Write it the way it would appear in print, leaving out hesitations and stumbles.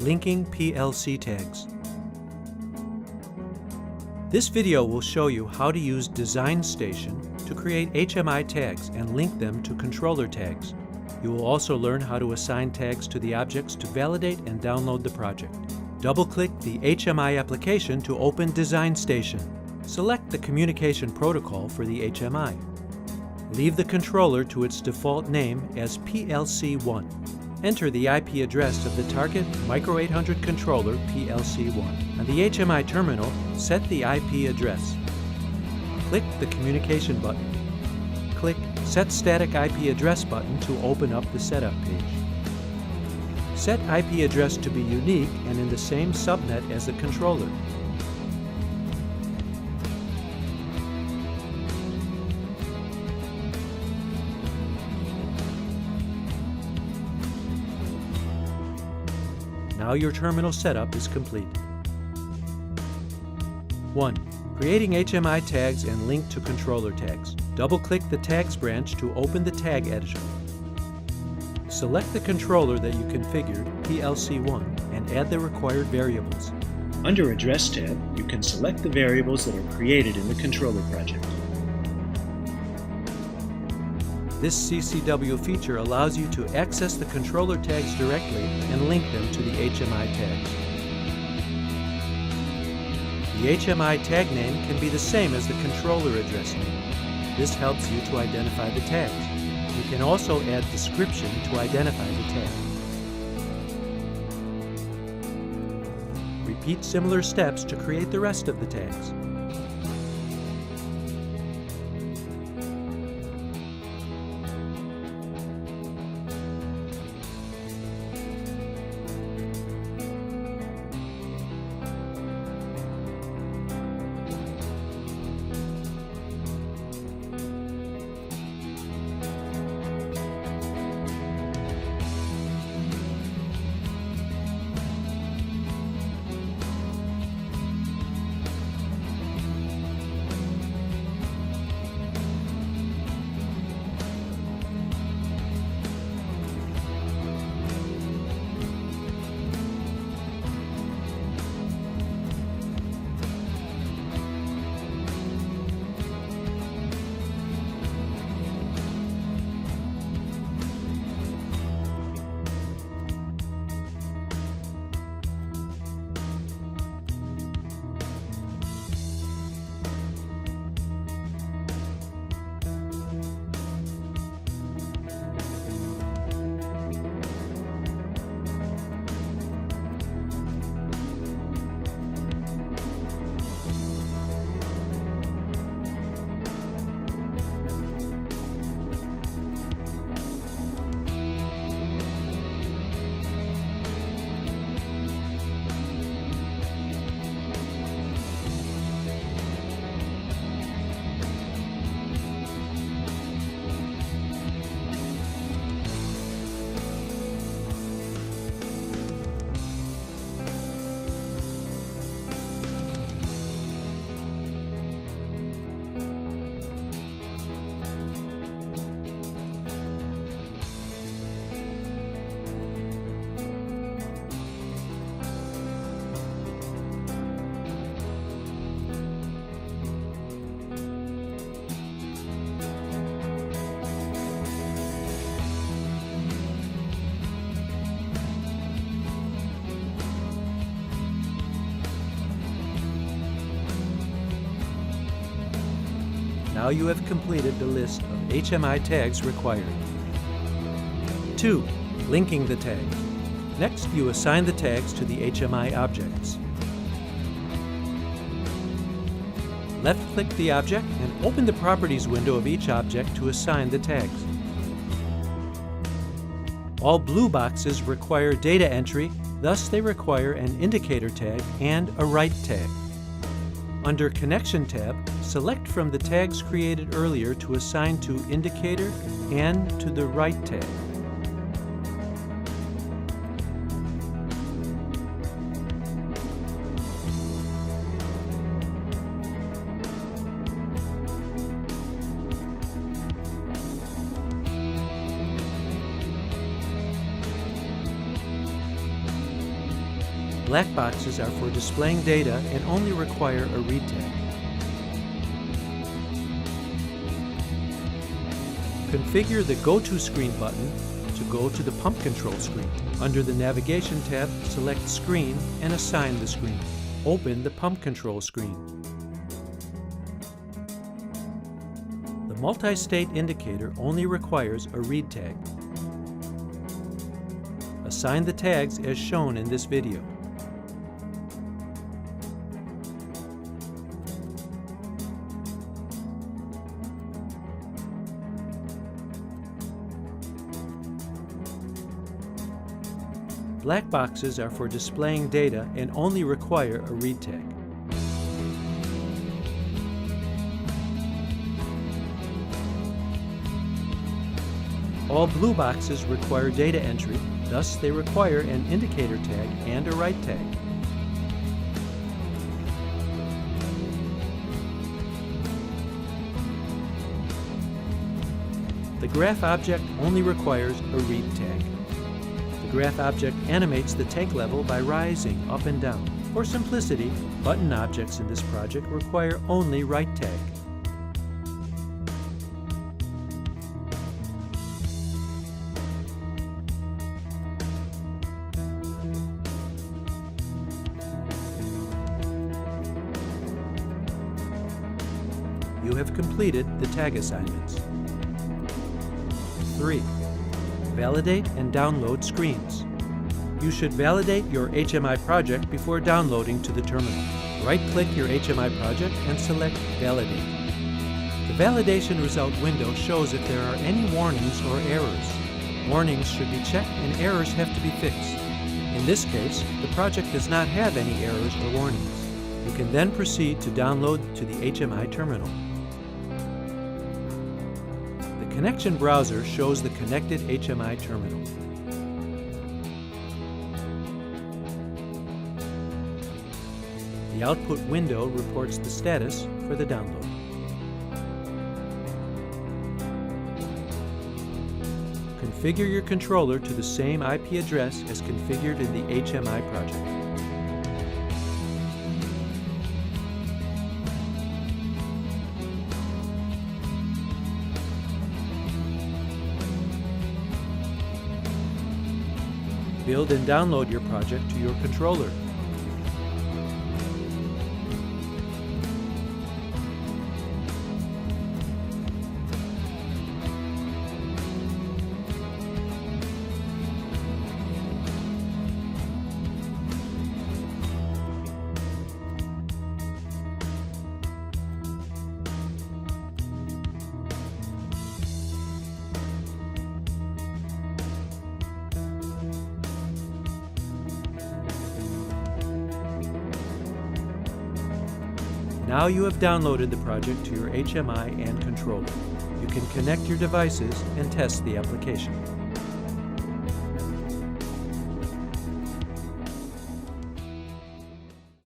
Linking PLC tags. This video will show you how to use Design Station to create HMI tags and link them to controller tags. You will also learn how to assign tags to the objects to validate and download the project. Double-click the HMI application to open Design Station. Select the communication protocol for the HMI. Leave the controller to its default name as PLC1. Enter the IP address of the target Micro 800 controller PLC1. On the HMI terminal, set the IP address. Click the Communication button. Click Set Static IP Address button to open up the setup page. Set IP address to be unique and in the same subnet as the controller. Now your terminal setup is complete. 1. Creating HMI tags and link to controller tags. Double-click the Tags branch to open the tag editor. Select the controller that you configured, PLC1, and add the required variables. Under Address tab, you can select the variables that are created in the controller project. This CCW feature allows you to access the controller tags directly and link them to the HMI tags. The HMI tag name can be the same as the controller address name. This helps you to identify the tags. You can also add description to identify the tag. Repeat similar steps to create the rest of the tags. Now you have completed the list of HMI tags required. 2. Linking the tags. Next, you assign the tags to the HMI objects. Left-click the object and open the Properties window of each object to assign the tags. All blue boxes require data entry, thus they require an indicator tag and a write tag. Under Connection tab, select from the tags created earlier to assign to indicator and to the write tag. Black boxes are for displaying data and only require a read tag. Configure the Go To Screen button to go to the pump control screen. Under the Navigation tab, select Screen and assign the screen. Open the pump control screen. The multi-state indicator only requires a read tag. Assign the tags as shown in this video. Black boxes are for displaying data and only require a read tag. All blue boxes require data entry, thus they require an indicator tag and a write tag. The graph object only requires a read tag. The graph object animates the tank level by rising up and down. For simplicity, button objects in this project require only write tag. You have completed the tag assignments. 3. Validate and download screens. You should validate your HMI project before downloading to the terminal. Right-click your HMI project and select Validate. The validation result window shows if there are any warnings or errors. Warnings should be checked and errors have to be fixed. In this case, the project does not have any errors or warnings. You can then proceed to download to the HMI terminal. The connection browser shows the connected HMI terminal. The output window reports the status for the download. Configure your controller to the same IP address as configured in the HMI project. Build and download your project to your controller. Now you have downloaded the project to your HMI and controller. You can connect your devices and test the application.